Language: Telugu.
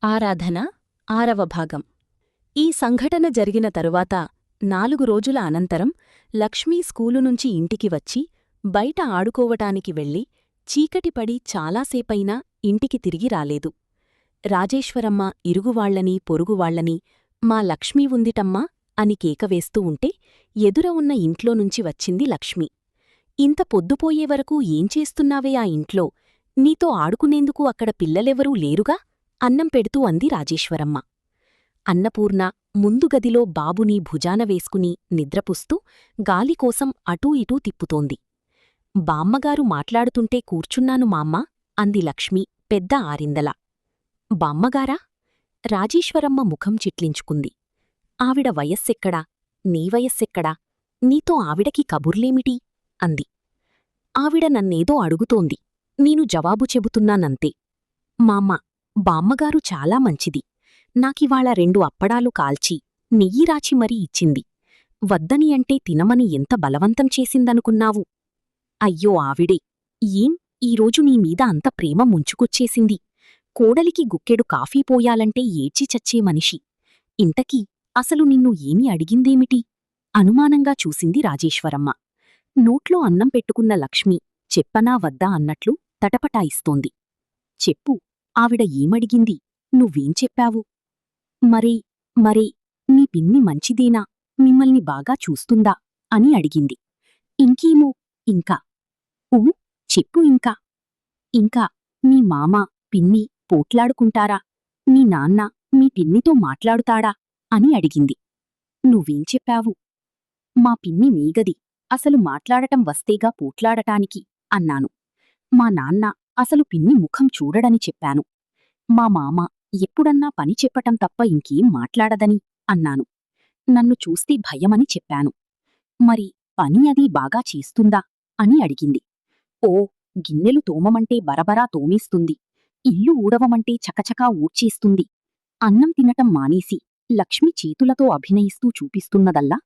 ఆరాధన 6వ భాగం. ఈ సంఘటన జరిగిన తరువాత 4 రోజుల అనంతరం లక్ష్మీ స్కూలు నుంచి ఇంటికి వచ్చి బయట ఆడుకోవటానికి వెళ్ళి చీకటిపడి చాలాసేపైనా ఇంటికి తిరిగి రాలేదు. రాజేశ్వరమ్మ ఇరుగువాళ్లనీ పొరుగువాళ్లనీ మా లక్ష్మీ ఉందిటమ్మా అని కేకవేస్తూ ఉంటే ఎదుర ఉన్న ఇంట్లోనుంచి వచ్చింది లక్ష్మి. ఇంత పొద్దుపోయేవరకు ఏం చేస్తున్నావే ఆ ఇంట్లో? నీతో ఆడుకునేందుకు అక్కడ పిల్లలెవరూ లేరుగా? అన్నం పెడుతూ అంది రాజేశ్వరమ్మ. అన్నపూర్ణ ముందు గదిలో బాబుని భుజాన వేసుకుని నిద్రపుస్తూ గాలికోసం అటూ ఇటూ తిప్పుతోంది. బామ్మగారు మాట్లాడుతుంటే కూర్చున్నాను మామ్మా అంది లక్ష్మి పెద్ద ఆరిందలా. బామ్మగారా? రాజేశ్వరమ్మ ముఖం చిట్లించుకుంది. ఆవిడ వయస్సెక్కడా? నీ వయస్సెక్కడా? నీతో ఆవిడకి కబుర్లేమిటి? అంది. ఆవిడ నన్నేదో అడుగుతోంది. నేను జవాబు చెబుతున్నానంతే. మామ్మ, బామ్మగారు చాలా మంచిది. నాకివాళ 2 అప్పడాలు కాల్చి నెయ్యిరాచి మరీ ఇచ్చింది. వద్దని అంటే తినమని ఎంత బలవంతం చేసిందనుకున్నావు? అయ్యో ఆవిడే! ఏం ఈరోజు నీమీద అంత ప్రేమ ముంచుకొచ్చేసింది? కోడలికి గుక్కెడు కాఫీ పోయాలంటే ఏడ్చి చచ్చే మనిషి. ఇంతకీ అసలు నిన్ను ఏమి అడిగిందేమిటి? అనుమానంగా చూసింది రాజేశ్వరమ్మ. నోట్లో అన్నం పెట్టుకున్న లక్ష్మి చెప్పనా వద్దా అన్నట్లు తటపటాయిస్తోంది. చెప్పు, ఆవిడ ఏమడిగింది? నువ్వేం చెప్పావు? మరే మీ పిన్ని మంచిదేనా? మిమ్మల్ని బాగా చూస్తుందా? అని అడిగింది. ఇంకేమో? ఇంకా? ఊ చెప్పు ఇంకా. ఇంకా మీ మామ, పిన్ని పోట్లాడుకుంటారా? మీ నాన్న మీ పిన్నితో మాట్లాడుతాడా? అని అడిగింది. నువ్వేం చెప్పావు? మా పిన్ని మీగది, అసలు మాట్లాడటం వస్తేగా పోట్లాడటానికి అన్నాను. మా నాన్న అసలు పిన్ని ముఖం చూడడని చెప్పాను. మా మామ ఎప్పుడన్నా పని చెప్పటం తప్ప ఇంకేం మాట్లాడదని అన్నాను. నన్ను చూస్తే భయమని చెప్పాను. మరి పని అది బాగా చేస్తుందా? అని అడిగింది. ఓ, గిన్నెలు తోమమంటే బరబరా తోమేస్తుంది. ఇల్లు ఊడవమంటే చకచకా ఊడ్చేస్తుంది. అన్నం తినటం మానేసి లక్ష్మి చేతులతో అభినయిస్తూ చూపిస్తున్నదల్లా